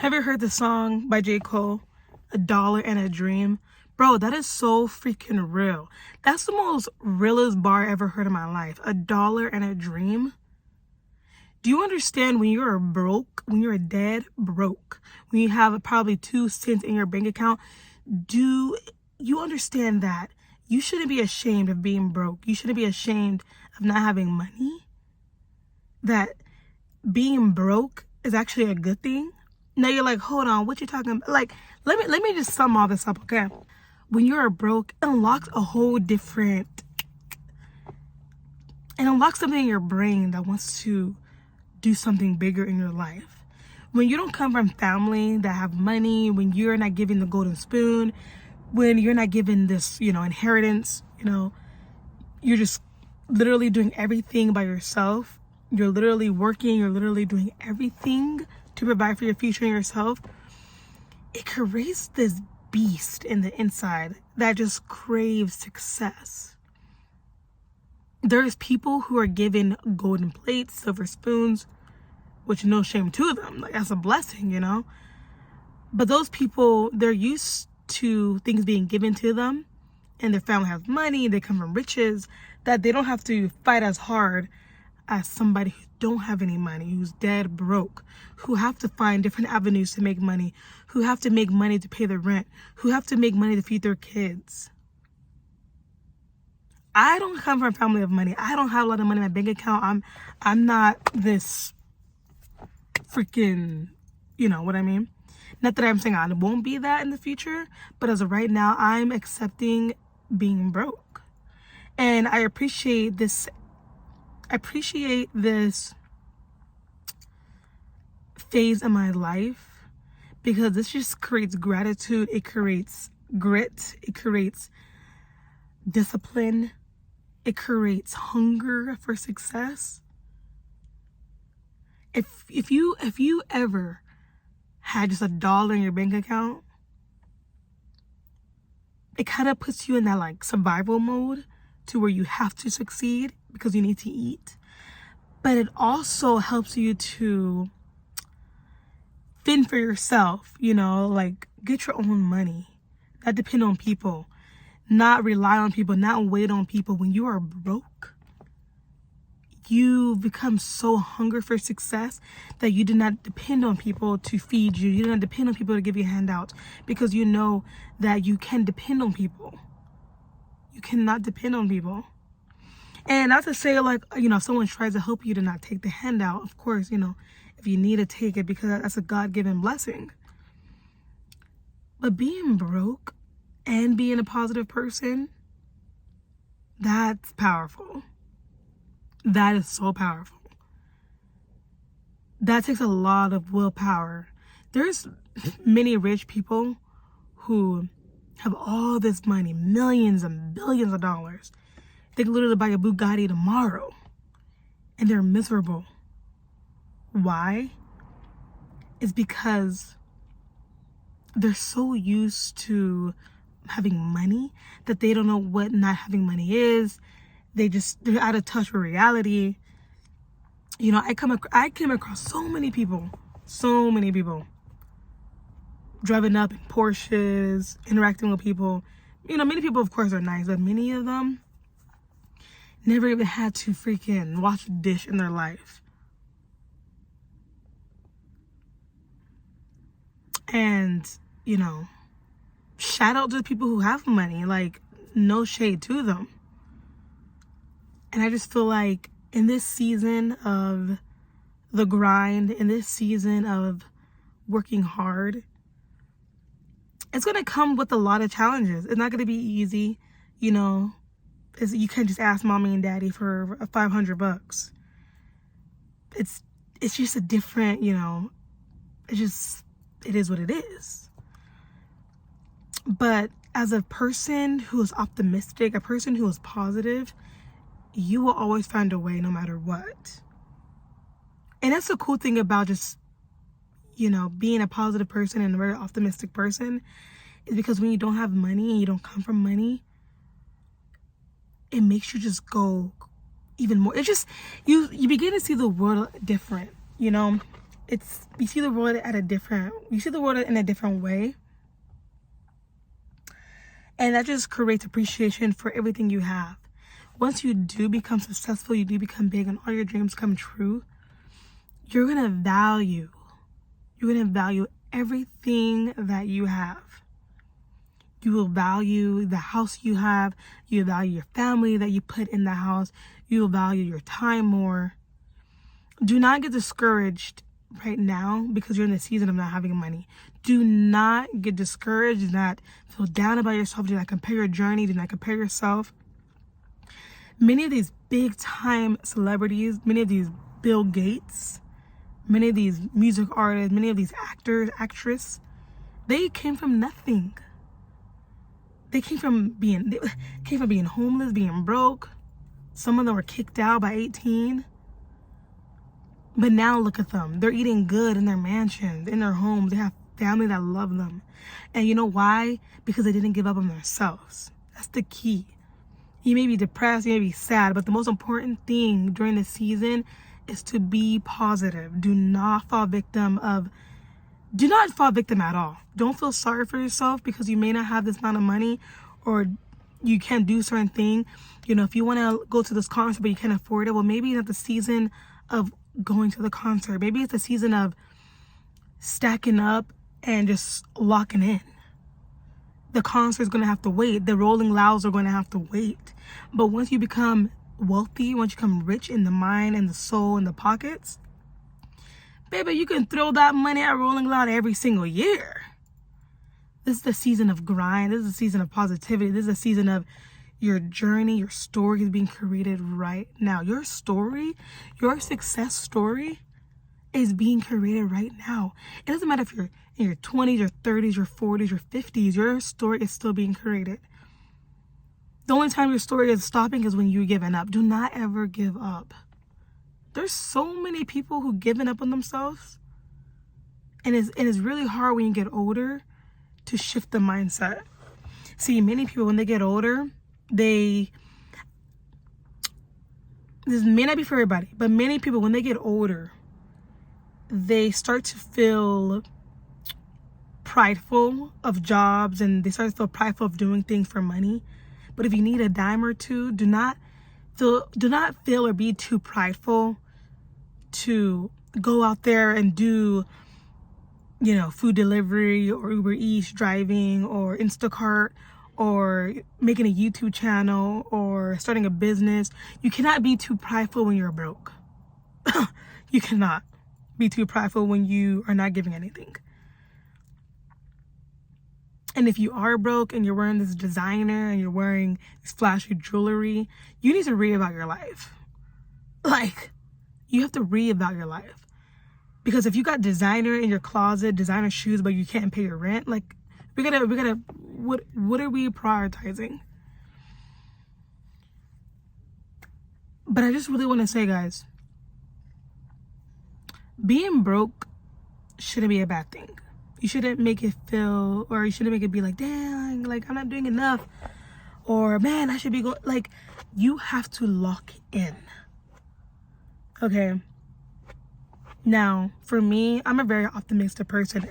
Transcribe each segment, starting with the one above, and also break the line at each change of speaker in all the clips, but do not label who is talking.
Ever heard the song by J. Cole, A Dollar and a Dream? Bro, that is so freaking real. That's the most realest bar I ever heard in my life. A dollar and a dream? Do you understand when you're broke, when you're dead broke, when you have probably 2 cents in your bank account? Do you understand that you shouldn't be ashamed of being broke? You shouldn't be ashamed of not having money? That being broke is actually a good thing? Now you're like, hold on, what you talking about? Like, let me just sum all this up, okay? When you're broke, it unlocks a whole different, it unlocks something in your brain that wants to do something bigger in your life. When you don't come from family that have money, when you're not given the golden spoon, when you're not given this, inheritance, you're just literally doing everything by yourself. You're literally working, you're literally doing everything to provide for your future and yourself. It creates this beast in the inside that just craves success. There's people who are given golden plates, silver spoons, which no shame to them. Like, that's a blessing, But those people, they're used to things being given to them, and their family has money, they come from riches, that they don't have to fight as hard as somebody who don't have any money, who's dead broke, who have to find different avenues to make money, who have to make money to pay their rent, who have to make money to feed their kids. I don't come from a family of money. I don't have a lot of money in my bank account. I'm not this freaking, you know what I mean? Not that I'm saying I won't be that in the future, but as of right now, I'm accepting being broke. And I appreciate this phase in my life, because this just creates gratitude, it creates grit, it creates discipline, it creates hunger for success. If you ever had just $1 in your bank account, it kind of puts you in that like survival mode to where you have to succeed because you need to eat. But it also helps you to fend for yourself, like get your own money, not depend on people, not rely on people, not wait on people. When you are broke, you become so hungry for success that you do not depend on people to feed you. You do not depend on people to give you handouts, because you know that you can depend on people. You cannot depend on people. And not to say like, if someone tries to help you to not take the handout, of course, if you need to take it, because that's a God-given blessing. But being broke and being a positive person, that's powerful. That is so powerful. That takes a lot of willpower. There's many rich people who have all this money, millions and billions of dollars. They could literally buy a Bugatti tomorrow, and they're miserable. Why? It's because they're so used to having money that they don't know what not having money is. They're out of touch with reality. I came across so many people driving up in Porsches, interacting with people. Many people, of course, are nice, but many of them never even had to freaking wash a dish in their life. And, shout out to the people who have money, like, no shade to them. And I just feel like in this season of the grind, in this season of working hard, it's going to come with a lot of challenges. It's not going to be easy, you can't just ask mommy and daddy for $500. It's just a different, it is what it is. But as a person who is optimistic, a person who is positive, you will always find a way no matter what. And that's the cool thing about just, being a positive person and a very optimistic person, is because when you don't have money and you don't come from money, it makes you just go even more. It just, you begin to see the world different, you see the world in a different way. And that just creates appreciation for everything you have. Once you do become successful, you do become big, and all your dreams come true, you're gonna value everything that you have. You will value the house you have. You value your family that you put in the house. You will value your time more. Do not get discouraged right now because you're in the season of not having money. Do not get discouraged. Do not feel down about yourself. Do not compare your journey. Do not compare yourself. Many of these big time celebrities, many of these Bill Gates, many of these music artists, many of these actors, actresses, they came from nothing. They came from being homeless, being broke. Some of them were kicked out by 18. But now look at them. They're eating good in their mansions, in their homes. They have family that love them. And you know why? Because they didn't give up on themselves. That's the key. You may be depressed, you may be sad, but the most important thing during this season is to be positive. Do not fall victim at all. Don't feel sorry for yourself because you may not have this amount of money or you can't do certain thing. You know, if you want to go to this concert but you can't afford it, well, maybe it's not the season of going to the concert. Maybe it's the season of stacking up and just locking in. The concert is going to have to wait. The Rolling Louds are going to have to wait. But once you become wealthy, once you become rich in the mind and the soul and the pockets, baby, you can throw that money at Rolling Loud every single year. This is the season of grind. This is the season of positivity. This is the season of your journey. Your story is being created right now. Your story, your success story is being created right now. It doesn't matter if you're in your 20s, your 30s, your 40s, your 50s. Your story is still being created. The only time your story is stopping is when you're giving up. Do not ever give up. There's so many people who've given up on themselves. And it's really hard when you get older to shift the mindset. See, many people, when they get older, this may not be for everybody, but many people, when they get older, they start to feel prideful of jobs and they start to feel prideful of doing things for money. But if you need a dime or two, do not feel or be too prideful to go out there and do, you know, food delivery or Uber Eats, driving or Instacart or making a YouTube channel or starting a business. You cannot be too prideful when you're broke. You cannot be too prideful when you are not giving anything. And if you are broke and you're wearing this designer and you're wearing this flashy jewelry, you need to read about your life. Like, you have to read about your life. Because if you got designer in your closet, designer shoes, but you can't pay your rent, like, what are we prioritizing? But I just really want to say, guys, being broke shouldn't be a bad thing. You shouldn't make it feel, or you shouldn't make it be like, dang, like, I'm not doing enough. Or, man, I should be going, like, you have to lock in. Okay. Now, for me, I'm a very optimistic person.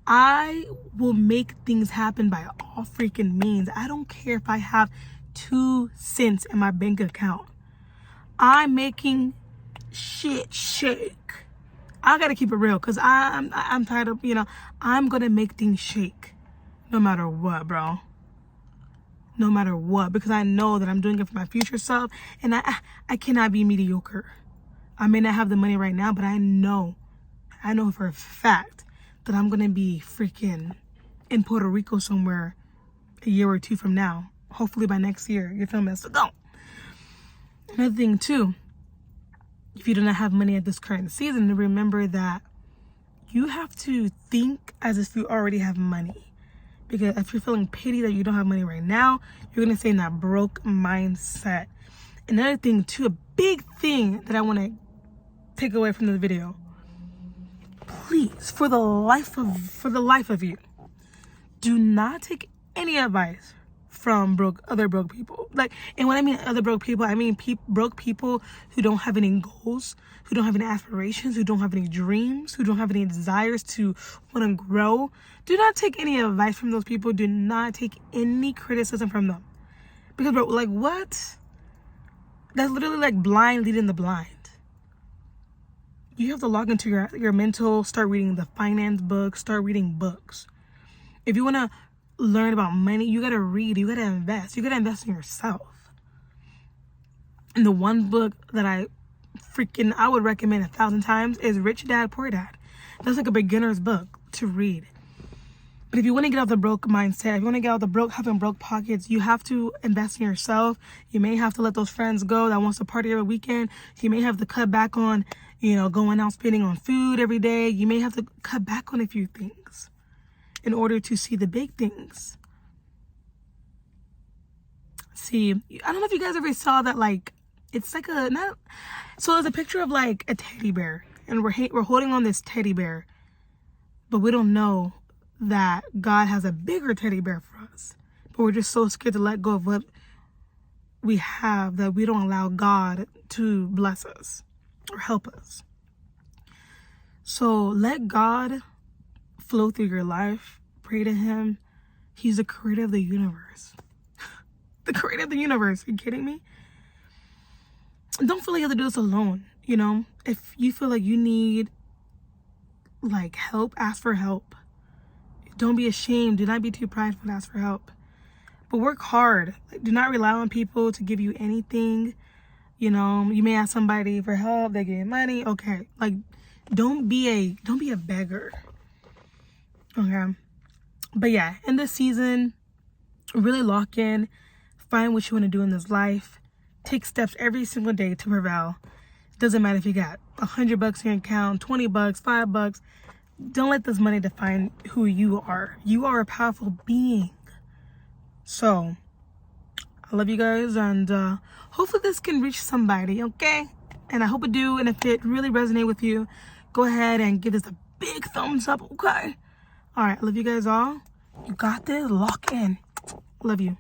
I will make things happen by all freaking means. I don't care if I have 2 cents in my bank account. I'm making shit shake. I gotta keep it real because I'm tired of, you know, I'm gonna make things shake no matter what, bro. No matter what, because I know that I'm doing it for my future self, and I cannot be mediocre. I may not have the money right now, but I know for a fact that I'm gonna be freaking in Puerto Rico somewhere a year or 2 from now. Hopefully by next year. You feel me? So go. Another thing too, if you do not have money at this current season, remember that you have to think as if you already have money. Because if you're feeling pity that you don't have money right now, you're going to stay in that broke mindset. Another thing too, a big thing that I want to take away from this video. Please, for the life of you, do not take any advice from other broke people. Like, and when I mean other broke people, I mean broke people who don't have any goals, who don't have any aspirations, who don't have any dreams, who don't have any desires to want to grow. Do not take any advice from those people. Do not take any criticism from them. Because, bro, like, what? That's literally like blind leading the blind. You have to log into your mental, start reading the finance books, start reading books. If you want to learn about money, you got to read, you got to invest. You got to invest in yourself. And the one book that I would recommend 1,000 times is Rich Dad, Poor Dad. That's like a beginner's book to read. But if you want to get out the broke mindset, if you want to get out the having broke pockets, you have to invest in yourself. You may have to let those friends go that wants to party every weekend. You may have to cut back on, going out spending on food every day. You may have to cut back on a few things in order to see the big things. See, I don't know if you guys ever saw that, like, it's like so there's a picture of like a teddy bear, and we're holding on this teddy bear, but we don't know that God has a bigger teddy bear for us. But we're just so scared to let go of what we have that we don't allow God to bless us or help us. So let God flow through your life. Pray to him. He's the creator of the universe. The creator of the universe. Are you kidding me? Don't feel like you have to do this alone. If you feel like you need like help, ask for help. Don't be ashamed. Do not be too prideful to ask for help. But work hard. Like, do not rely on people to give you anything. You may ask somebody for help, they give you money. Okay. Like, don't be a beggar. Okay. But yeah, in this season, really lock in, find what you want to do in this life. Take steps every single day to prevail. Doesn't matter if you got $100 in your account, $20, $5. Don't let this money define who you are. You are a powerful being. So, I love you guys, and hopefully this can reach somebody, okay? And I hope it do, and if it really resonates with you, go ahead and give this a big thumbs up, okay? All right, I love you guys all. You got this. Lock in. Love you.